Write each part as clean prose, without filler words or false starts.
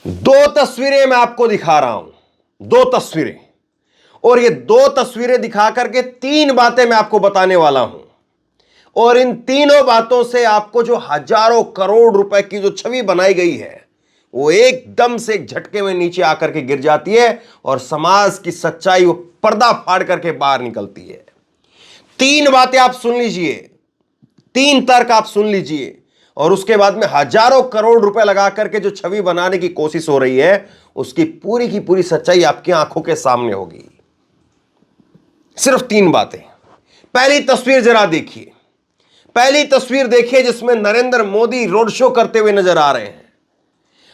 दो तस्वीरें मैं आपको दिखा रहा हूं, दो तस्वीरें, और ये दो तस्वीरें दिखा करके तीन बातें मैं आपको बताने वाला हूं। और इन तीनों बातों से आपको जो हजारों करोड़ रुपए की जो छवि बनाई गई है वो एकदम से एक झटके में नीचे आकर के गिर जाती है और समाज की सच्चाई वो पर्दा फाड़ करके बाहर निकलती है। तीन बातें आप सुन लीजिए, तीन तर्क आप सुन लीजिए, और उसके बाद में हजारों करोड़ रुपए लगा करके जो छवि बनाने की कोशिश हो रही है उसकी पूरी की पूरी सच्चाई आपकी आंखों के सामने होगी। सिर्फ तीन बातें। पहली तस्वीर जरा देखिए, पहली तस्वीर देखिए जिसमें नरेंद्र मोदी रोड शो करते हुए नजर आ रहे हैं।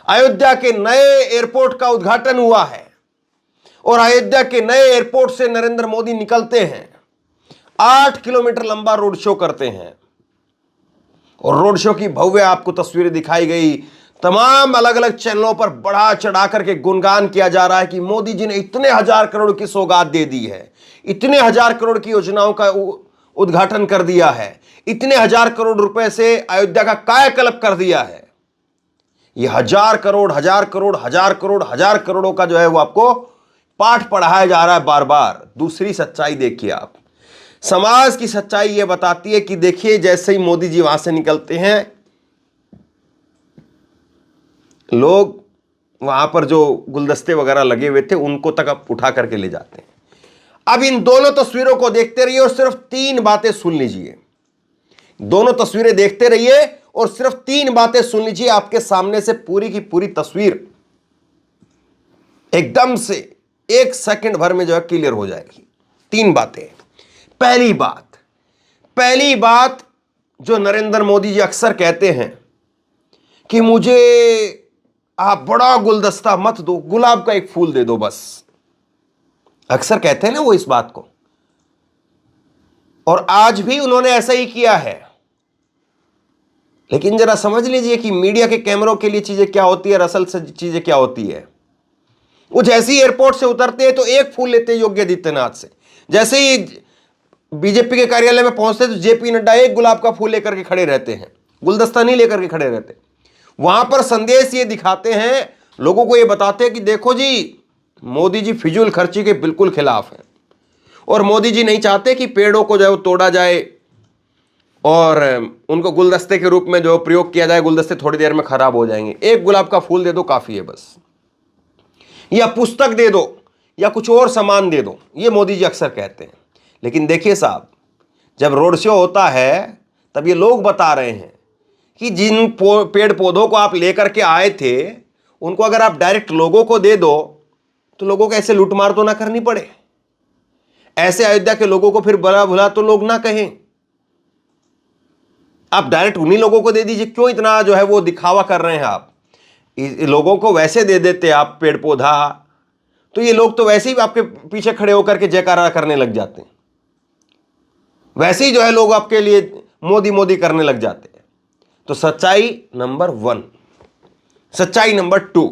अयोध्या के नए एयरपोर्ट का उद्घाटन हुआ है और अयोध्या के नए एयरपोर्ट से नरेंद्र मोदी निकलते हैं, 8 किलोमीटर लंबा रोड शो करते हैं और रोड शो की भव्य आपको तस्वीरें दिखाई गई। तमाम अलग अलग चैनलों पर बढ़ा चढ़ा करके गुणगान किया जा रहा है कि मोदी जी ने इतने हजार करोड़ की सौगात दे दी है, इतने हजार करोड़ की योजनाओं का उद्घाटन कर दिया है, इतने हजार करोड़ रुपए से अयोध्या का कायाकल्प कर दिया है। ये हजार करोड़ हजार करोड़ हजार करोड़ हजार करोड़ों का जो है वो आपको पाठ पढ़ाया जा रहा है बार बार। दूसरी सच्चाई देखिए आप, समाज की सच्चाई यह बताती है कि देखिए जैसे ही मोदी जी वहां से निकलते हैं, लोग वहां पर जो गुलदस्ते वगैरह लगे हुए थे उनको तक अब उठा करके ले जाते हैं। अब इन दोनों तस्वीरों को देखते रहिए और सिर्फ तीन बातें सुन लीजिए। दोनों तस्वीरें देखते रहिए और सिर्फ तीन बातें सुन लीजिए, आपके सामने से पूरी की पूरी तस्वीर एकदम से एक सेकंड भर में जो है क्लियर हो जाएगी। तीन बातें। पहली बात जो नरेंद्र मोदी जी अक्सर कहते हैं कि मुझे आप बड़ा गुलदस्ता मत दो, गुलाब का एक फूल दे दो बस। अक्सर कहते हैं ना वो इस बात को, और आज भी उन्होंने ऐसा ही किया है। लेकिन जरा समझ लीजिए कि मीडिया के कैमरों के लिए चीजें क्या होती है और असल से चीजें क्या होती है। वो जैसे ही एयरपोर्ट से उतरते हैं तो एक फूल लेते हैं योगी आदित्यनाथ से, जैसे ही बीजेपी के कार्यालय में पहुंचते तो जेपी नड्डा एक गुलाब का फूल लेकर के खड़े रहते हैं, गुलदस्ता नहीं लेकर के खड़े रहते। वहां पर संदेश ये दिखाते हैं, लोगों को ये बताते हैं कि देखो जी मोदी जी फिजूल खर्ची के बिल्कुल खिलाफ हैं और मोदी जी नहीं चाहते कि पेड़ों को जो है तोड़ा जाए और उनको गुलदस्ते के रूप में जो प्रयोग किया जाए, गुलदस्ते थोड़ी देर में खराब हो जाएंगे, एक गुलाब का फूल दे दो काफी है बस, या पुस्तक दे दो या कुछ और सामान दे दो, ये मोदी जी अक्सर कहते हैं। लेकिन देखिए साहब, जब रोड शो होता है तब ये लोग बता रहे हैं कि जिन पेड़ पौधों को आप लेकर के आए थे उनको अगर आप डायरेक्ट लोगों को दे दो तो लोगों को ऐसे लूटमार तो ना करनी पड़े, ऐसे अयोध्या के लोगों को फिर भला भुला तो लोग ना कहें। आप डायरेक्ट उन्हीं लोगों को दे दीजिए, क्यों इतना जो है वो दिखावा कर रहे हैं आप। लोगों को वैसे दे देते आप पेड़ पौधा तो ये लोग तो वैसे ही आपके पीछे खड़े होकर के जयकारा करने लग जाते हैं, वैसे ही जो है लोग आपके लिए मोदी मोदी करने लग जाते हैं। तो सच्चाई नंबर 1। सच्चाई नंबर 2,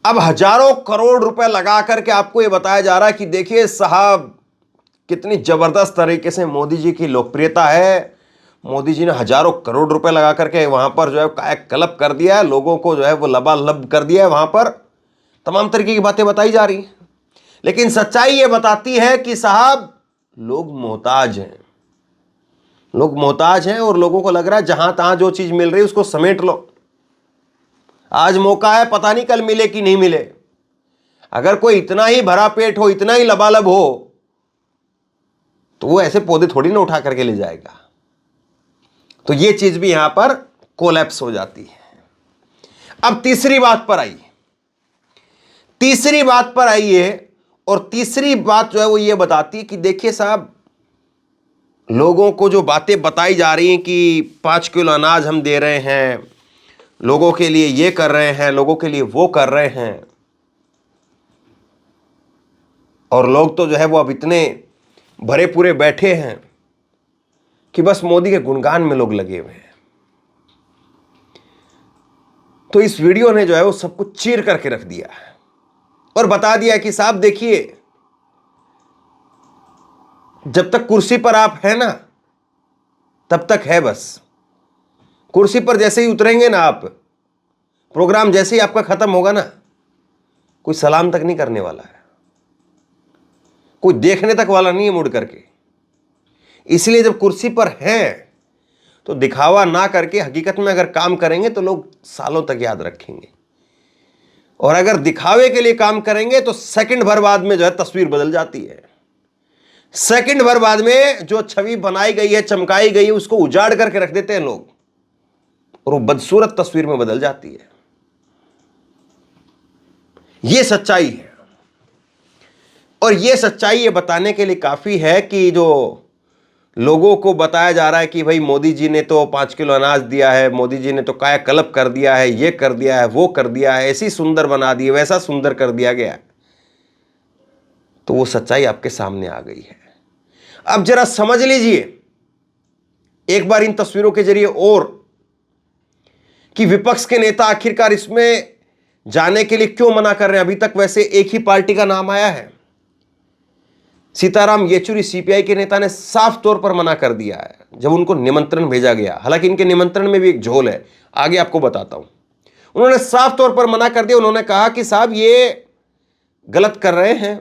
अब हजारों करोड़ रुपए लगा करके आपको यह बताया जा रहा है कि देखिए साहब कितनी जबरदस्त तरीके से मोदी जी की लोकप्रियता है, मोदी जी ने हजारों करोड़ रुपए लगा करके वहां पर जो है कायाकल्प कर दिया है, लोगों को जो है वो लबालब कर दिया है, वहां पर तमाम तरीके की बातें बताई जा रही हैं। लेकिन सच्चाई ये बताती है कि साहब लोग मोहताज हैं, लोग मोहताज हैं और लोगों को लग रहा है जहां तहां जो चीज मिल रही है उसको समेट लो। आज मौका है, पता नहीं कल मिले कि नहीं मिले। अगर कोई इतना ही भरा पेट हो, इतना ही लबालब हो, तो वो ऐसे पौधे थोड़ी ना उठा करके ले जाएगा। तो ये चीज भी यहां पर कोलैप्स हो जाती है। अब तीसरी बात पर आइए, तीसरी बात पर आइए, और तीसरी बात जो है वो ये बताती है कि देखिए साहब लोगों को जो बातें बताई जा रही हैं कि 5 किलो अनाज हम दे रहे हैं, लोगों के लिए ये कर रहे हैं, लोगों के लिए वो कर रहे हैं, और लोग तो जो है वो अब इतने भरे पूरे बैठे हैं कि बस मोदी के गुणगान में लोग लगे हुए हैं। तो इस वीडियो ने जो है वो सब कुछ चीर करके रख दिया और बता दिया कि साहब देखिए जब तक कुर्सी पर आप हैं ना तब तक है बस, कुर्सी पर जैसे ही उतरेंगे ना आप प्रोग्राम जैसे ही आपका खत्म होगा ना, कोई सलाम तक नहीं करने वाला है, कोई देखने तक वाला नहीं है मुड़ करके। इसलिए जब कुर्सी पर हैं तो दिखावा ना करके हकीकत में अगर काम करेंगे तो लोग सालों तक याद रखेंगे, और अगर दिखावे के लिए काम करेंगे तो सेकंड भर बाद में जो है तस्वीर बदल जाती है। सेकंड भर बाद में जो छवि बनाई गई है, चमकाई गई है, उसको उजाड़ करके रख देते हैं लोग, और वो बदसूरत तस्वीर में बदल जाती है। यह सच्चाई है, और यह सच्चाई ये बताने के लिए काफी है कि जो लोगों को बताया जा रहा है कि भाई मोदी जी ने तो 5 किलो अनाज दिया है, मोदी जी ने तो कायाकल्प कर दिया है, ये कर दिया है, वो कर दिया है, ऐसी सुंदर बना दी, वैसा सुंदर कर दिया गया, तो वो सच्चाई आपके सामने आ गई है। अब जरा समझ लीजिए एक बार इन तस्वीरों के जरिए और कि विपक्ष के नेता आखिरकार इसमें जाने के लिए क्यों मना कर रहे हैं। अभी तक वैसे एक ही पार्टी का नाम आया है, सीताराम येचुरी सीपीआई के नेता ने साफ तौर पर मना कर दिया है जब उनको निमंत्रण भेजा गया। हालांकि इनके निमंत्रण में भी एक झोल है, आगे आपको बताता हूं। उन्होंने साफ तौर पर मना कर दिया। उन्होंने कहा कि साहब ये गलत कर रहे हैं,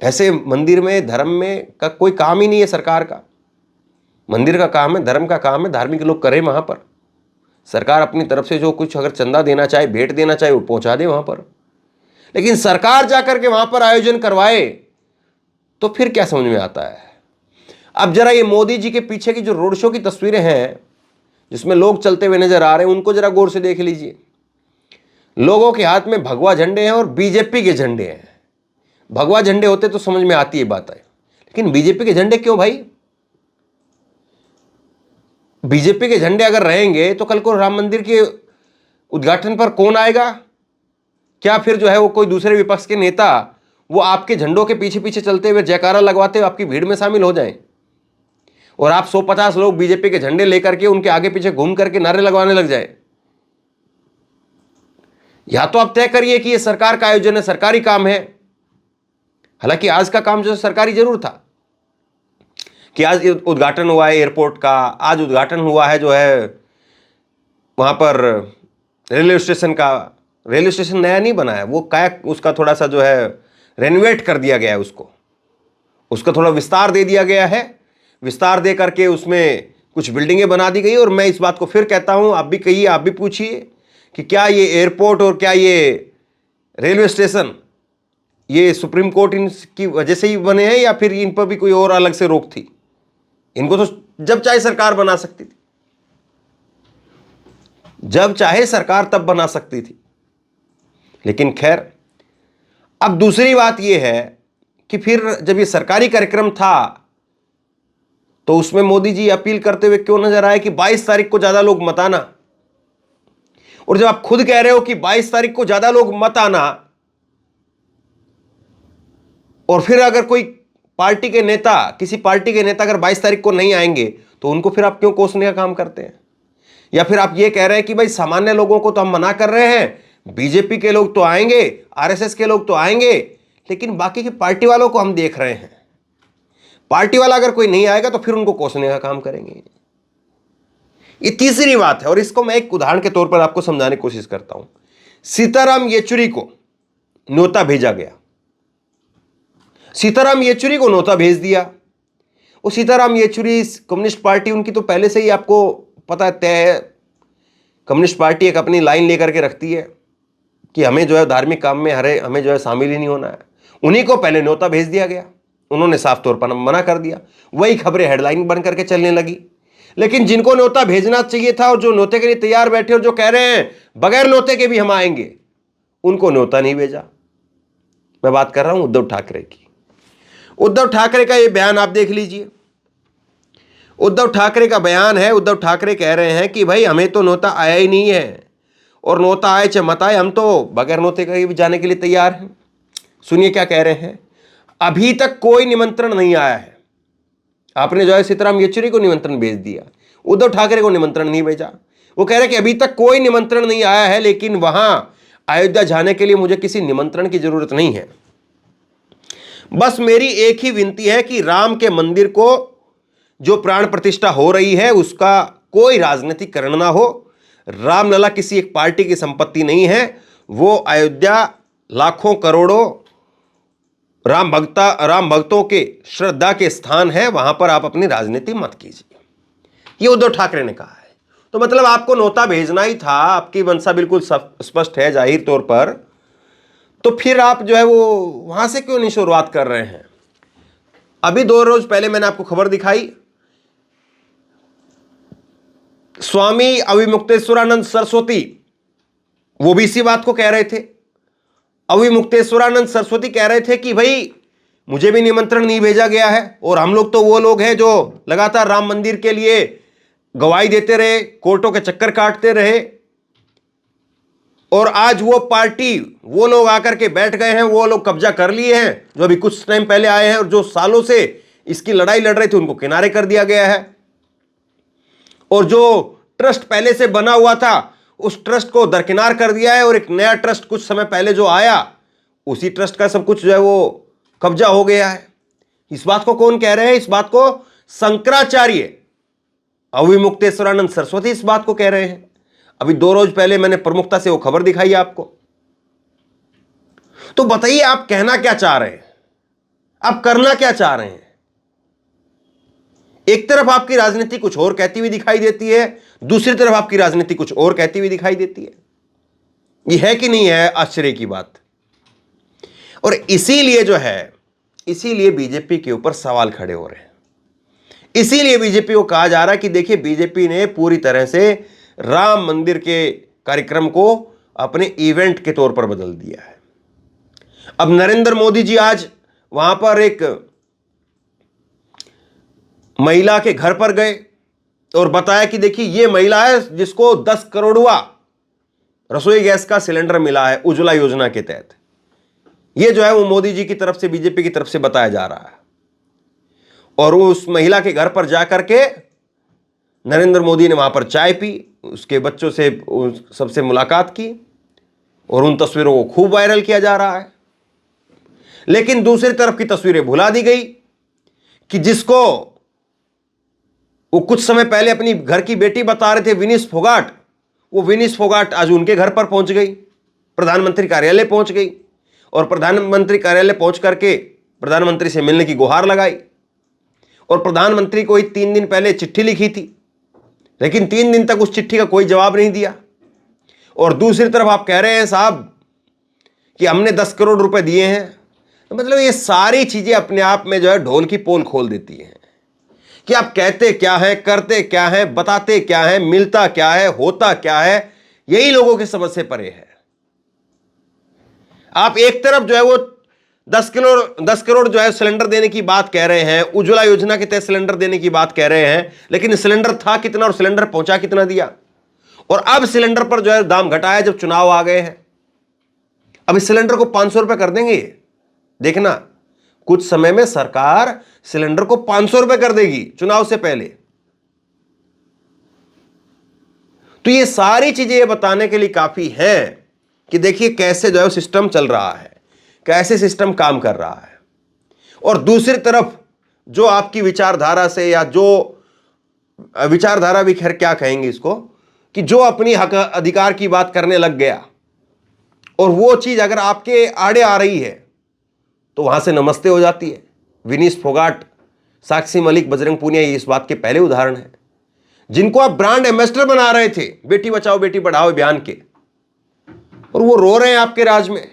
ऐसे मंदिर में धर्म में का कोई काम ही नहीं है सरकार का। मंदिर का काम है, धर्म का काम है, धार्मिक लोग करें वहां पर। सरकार अपनी तरफ से जो कुछ अगर चंदा देना चाहे, भेंट देना चाहे, वो पहुंचा दे वहां पर। लेकिन सरकार जाकर के वहां पर आयोजन करवाए तो फिर क्या समझ में आता है। अब जरा ये मोदी जी के पीछे की जो रोड शो की तस्वीरें हैं जिसमें लोग चलते हुए नजर आ रहे हैं, उनको जरा गौर से देख लीजिए। लोगों के हाथ में भगवा झंडे हैं और बीजेपी के झंडे हैं। भगवा झंडे होते तो समझ में आती है बात है, लेकिन बीजेपी के झंडे क्यों भाई? बीजेपी के झंडे अगर रहेंगे तो कल को राम मंदिर के उद्घाटन पर कौन आएगा? क्या फिर जो है वो कोई दूसरे विपक्ष के नेता वो आपके झंडों के पीछे पीछे चलते हुए जयकारा लगवाते हुए आपकी भीड़ में शामिल हो जाएं, और आप 150 लोग बीजेपी के झंडे लेकर के उनके आगे पीछे घूम करके नारे लगवाने लग जाए? या तो आप तय करिए कि ये सरकार का आयोजन है, सरकारी काम है। हालांकि आज का काम जो है सरकारी जरूर था कि आज उद्घाटन हुआ है एयरपोर्ट का, आज उद्घाटन हुआ है जो है वहां पर रेलवे स्टेशन का। रेलवे स्टेशन नया नहीं बना है, वो काया उसका थोड़ा सा जो है रेनोवेट कर दिया गया है, उसका थोड़ा विस्तार दे दिया गया है। विस्तार दे करके उसमें कुछ बिल्डिंगें बना दी गई। और मैं इस बात को फिर कहता हूं, आप भी कहिए, आप भी पूछिए कि क्या ये एयरपोर्ट और क्या ये रेलवे स्टेशन ये सुप्रीम कोर्ट इनकी वजह से ही बने हैं, या फिर इन पर भी कोई और अलग से रोक थी? इनको तो जब चाहे सरकार बना सकती थी, जब चाहे सरकार तब बना सकती थी। लेकिन खैर, अब दूसरी बात यह है कि फिर जब ये सरकारी कार्यक्रम था तो उसमें मोदी जी अपील करते हुए क्यों नजर आए कि 22 तारीख को ज्यादा लोग मत आना। और जब आप खुद कह रहे हो कि 22 तारीख को ज्यादा लोग मत आना, और फिर अगर कोई पार्टी के नेता, किसी पार्टी के नेता अगर 22 तारीख को नहीं आएंगे तो उनको फिर आप क्यों कोसने का काम करते हैं? या फिर आप ये कह रहे हैं कि भाई सामान्य लोगों को तो हम मना कर रहे हैं, बीजेपी के लोग तो आएंगे, आरएसएस के लोग तो आएंगे, लेकिन बाकी की पार्टी वालों को हम देख रहे हैं। पार्टी वाला अगर कोई नहीं आएगा तो फिर उनको कोसने का काम करेंगे। ये तीसरी बात है, और इसको मैं एक उदाहरण के तौर पर आपको समझाने की कोशिश करता हूं। सीताराम येचुरी को न्योता भेजा गया, सीताराम येचुरी को न्योता भेज दिया। वो सीताराम येचुरी कम्युनिस्ट पार्टी उनकी तो पहले से ही आपको पता तय है। कम्युनिस्ट पार्टी एक अपनी लाइन लेकर के रखती है कि हमें जो है धार्मिक काम में हमें जो है शामिल ही नहीं होना है। उन्हीं को पहले न्योता भेज दिया गया, उन्होंने साफ तौर पर मना कर दिया। वही खबरें हेडलाइन बन करके चलने लगी। लेकिन जिनको न्योता भेजना चाहिए था और जो न्योते के लिए तैयार बैठे और जो कह रहे हैं बगैर न्योते के भी हम आएंगे, उनको न्योता नहीं भेजा। मैं बात कर रहा हूं उद्धव ठाकरे की। उद्धव ठाकरे का यह बयान आप देख लीजिए। उद्धव ठाकरे का बयान है, उद्धव ठाकरे कह रहे हैं कि भाई हमें तो न्योता आया ही नहीं है, और न्योता आए चाहे मत आए, हम तो बगैर न्योते के भी जाने के लिए तैयार हैं। सुनिए क्या कह रहे हैं। अभी तक कोई निमंत्रण नहीं आया है। आपने जो है सीताराम येचुरी को निमंत्रण भेज दिया, उद्धव ठाकरे को निमंत्रण नहीं भेजा। वो कह रहे हैं कि अभी तक कोई निमंत्रण नहीं आया है, लेकिन वहां अयोध्या जाने के लिए मुझे किसी निमंत्रण की जरूरत नहीं है। बस मेरी एक ही विनती है कि राम के मंदिर को जो प्राण प्रतिष्ठा हो रही है उसका कोई राजनीतिकरण ना हो। रामलला किसी एक पार्टी की संपत्ति नहीं है। वो अयोध्या लाखों करोड़ों राम भक्तों के श्रद्धा के स्थान है, वहां पर आप अपनी राजनीति मत कीजिए, ये उद्धव ठाकरे ने कहा है। तो मतलब आपको नोता भेजना ही था, आपकी मंशा बिल्कुल स्पष्ट है जाहिर तौर पर। तो फिर आप जो है वो वहां से क्यों नहीं शुरुआत कर रहे हैं? अभी 2 रोज पहले मैंने आपको खबर दिखाई, स्वामी अविमुक्तेश्वरानंद सरस्वती वो भी इसी बात को कह रहे थे। अविमुक्तेश्वरानंद सरस्वती कह रहे थे कि भाई मुझे भी निमंत्रण नहीं भेजा गया है, और हम लोग तो वो लोग हैं जो लगातार राम मंदिर के लिए गवाही देते रहे, कोर्टों के चक्कर काटते रहे, और आज वो पार्टी वो लोग आकर के बैठ गए हैं, वो लोग कब्जा कर लिए हैं जो अभी कुछ टाइम पहले आए हैं, और जो सालों से इसकी लड़ाई लड़ रहे थे उनको किनारे कर दिया गया है। और जो ट्रस्ट पहले से बना हुआ था उस ट्रस्ट को दरकिनार कर दिया है, और एक नया ट्रस्ट कुछ समय पहले जो आया उसी ट्रस्ट का सब कुछ जो है वो कब्जा हो गया है। इस बात को कौन कह रहे हैं? इस बात को शंकराचार्य अविमुक्तेश्वरानंद सरस्वती इस बात को कह रहे हैं। अभी 2 रोज पहले मैंने प्रमुखता से वो खबर दिखाई आपको। तो बताइए आप कहना क्या चाह रहे हैं, आप करना क्या चाह रहे हैं? एक तरफ आपकी राजनीति कुछ और कहती हुई दिखाई देती है, दूसरी तरफ आपकी राजनीति कुछ और कहती हुई दिखाई देती है। यह है कि नहीं है आश्चर्य की बात? और इसीलिए जो है, इसीलिए बीजेपी के ऊपर सवाल खड़े हो रहे हैं। इसीलिए बीजेपी को कहा जा रहा है कि देखिए बीजेपी ने पूरी तरह से राम मंदिर के कार्यक्रम को अपने इवेंट के तौर पर बदल दिया है। अब नरेंद्र मोदी जी आज वहां पर एक महिला के घर पर गए और बताया कि देखिए ये महिला है जिसको 10 करोड़वा रसोई गैस का सिलेंडर मिला है उज्ज्वला योजना के तहत। ये जो है वो मोदी जी की तरफ से, बीजेपी की तरफ से बताया जा रहा है। और वो उस महिला के घर पर जाकर के नरेंद्र मोदी ने वहां पर चाय पी, उसके बच्चों से सबसे मुलाकात की, और उन तस्वीरों को खूब वायरल किया जा रहा है। लेकिन दूसरी तरफ की तस्वीरें भुला दी गई कि जिसको वो कुछ समय पहले अपनी घर की बेटी बता रहे थे विनीश फोगाट, वो विनीश फोगाट आज उनके घर पर पहुंच गई, प्रधानमंत्री कार्यालय पहुंच गई, और प्रधानमंत्री कार्यालय पहुंच करके प्रधानमंत्री से मिलने की गुहार लगाई। और प्रधानमंत्री को 3 दिन पहले चिट्ठी लिखी थी, लेकिन 3 दिन तक उस चिट्ठी का कोई जवाब नहीं दिया। और दूसरी तरफ आप कह रहे हैं साहब कि हमने 10 करोड़ रुपए दिए हैं। तो मतलब ये सारी चीजें अपने आप में जो है ढोल की पोल खोल देती हैं कि आप कहते क्या है, करते क्या है, बताते क्या है, मिलता क्या है, होता क्या है, यही लोगों की समझ से परे है। आप एक तरफ जो है वो 10 करोड़ जो है सिलेंडर देने की बात कह रहे हैं, उज्ज्वला योजना के तहत सिलेंडर देने की बात कह रहे हैं, लेकिन सिलेंडर था कितना और सिलेंडर पहुंचा कितना दिया? और अब सिलेंडर पर जो है दाम घटाया जब चुनाव आ गए हैं। अब इस सिलेंडर को 500 रुपए कर देंगे, देखना कुछ समय में सरकार सिलेंडर को 500 रुपए कर देगी चुनाव से पहले। तो ये सारी चीजें ये बताने के लिए काफी है कि देखिए कैसे जो है सिस्टम चल रहा है, कैसे सिस्टम काम कर रहा है। और दूसरी तरफ जो आपकी विचारधारा से, या जो विचारधारा भी खैर क्या कहेंगे इसको, कि जो अपनी हक अधिकार की बात करने लग गया, और वो चीज अगर आपके आड़े आ रही है तो वहां से नमस्ते हो जाती है। विनीश फोगाट, साक्षी मलिक, बजरंग पूनिया ये इस बात के पहले उदाहरण हैं, जिनको आप ब्रांड एम्बेसडर बना रहे थे बेटी बचाओ बेटी पढ़ाओ अभियान के, और वो रो रहे हैं आपके राज में,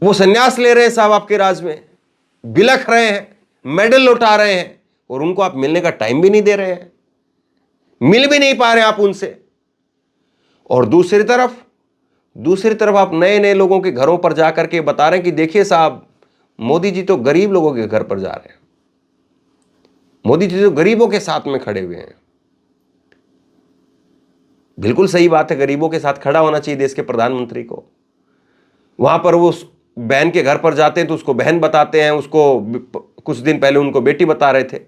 वो संन्यास ले रहे हैं साहब आपके राज में, बिलख रहे हैं, मेडल लौटा रहे हैं, और उनको आप मिलने का टाइम भी नहीं दे रहे हैं, मिल भी नहीं पा रहे आप उनसे। और दूसरी तरफ आप नए नए लोगों के घरों पर जाकर के बता रहे हैं कि देखिए साहब मोदी जी तो गरीब लोगों के घर पर जा रहे हैं, मोदी जी तो गरीबों के साथ में खड़े हुए हैं। बिल्कुल सही बात है, गरीबों के साथ खड़ा होना चाहिए देश के प्रधानमंत्री को। वहां पर वो बहन के घर पर जाते हैं तो उसको बहन बताते हैं, उसको कुछ दिन पहले उनको बेटी बता रहे थे।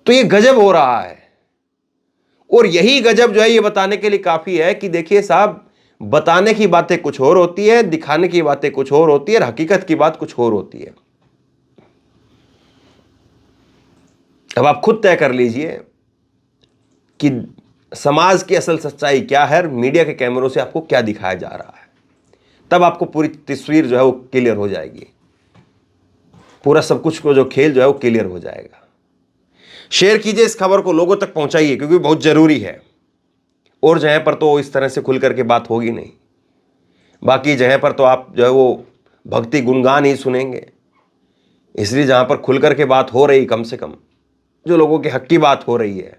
तो ये गजब हो रहा है, और यही गजब जो है ये बताने के लिए काफी है कि देखिए साहब बताने की बातें कुछ और होती है, दिखाने की बातें कुछ और होती है, और हकीकत की बात कुछ और होती है। अब आप खुद तय कर लीजिए कि समाज की असल सच्चाई क्या है, मीडिया के कैमरों से आपको क्या दिखाया जा रहा है। तब आपको पूरी तस्वीर जो है वो क्लियर हो जाएगी, पूरा सब कुछ को जो खेल जो है वो क्लियर हो जाएगा। शेयर कीजिए इस खबर को, लोगों तक पहुंचाइए, क्योंकि बहुत जरूरी है। और जगह पर तो इस तरह से खुल करके बात होगी नहीं, बाकी जगह पर तो आप जो है वो भक्ति गुणगान ही सुनेंगे। इसलिए जहां पर खुल करके बात हो रही, कम से कम जो लोगों के हक की बात हो रही है,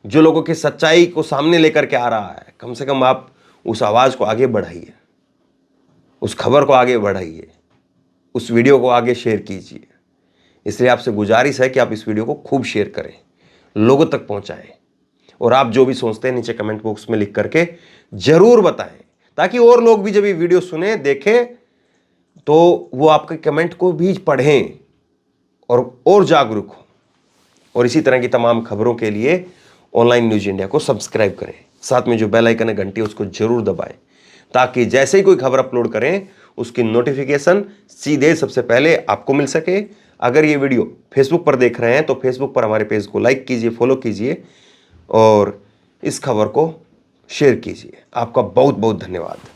जो लोगों की सच्चाई को सामने लेकर के आ रहा है, कम से कम आप उस आवाज को आगे बढ़ाइए, उस खबर को आगे बढ़ाइए, उस वीडियो को आगे शेयर कीजिए। इसलिए आपसे गुजारिश है कि आप इस वीडियो को खूब शेयर करें, लोगों तक पहुंचाएं, और आप जो भी सोचते हैं नीचे कमेंट बॉक्स में लिख करके जरूर बताएं, ताकि और लोग भी जब ये वीडियो सुने, देखें, तो वो आपके कमेंट को भी पढ़ें और जागरूक हो। और इसी तरह की तमाम खबरों के लिए ऑनलाइन न्यूज इंडिया को सब्सक्राइब करें, साथ में जो बेल आइकन है घंटी उसको जरूर दबाएं, ताकि जैसे ही कोई खबर अपलोड करें उसकी नोटिफिकेशन सीधे सबसे पहले आपको मिल सके। अगर ये वीडियो फेसबुक पर देख रहे हैं तो फेसबुक पर हमारे पेज को लाइक कीजिए, फॉलो कीजिए और इस खबर को शेयर कीजिए। आपका बहुत बहुत धन्यवाद।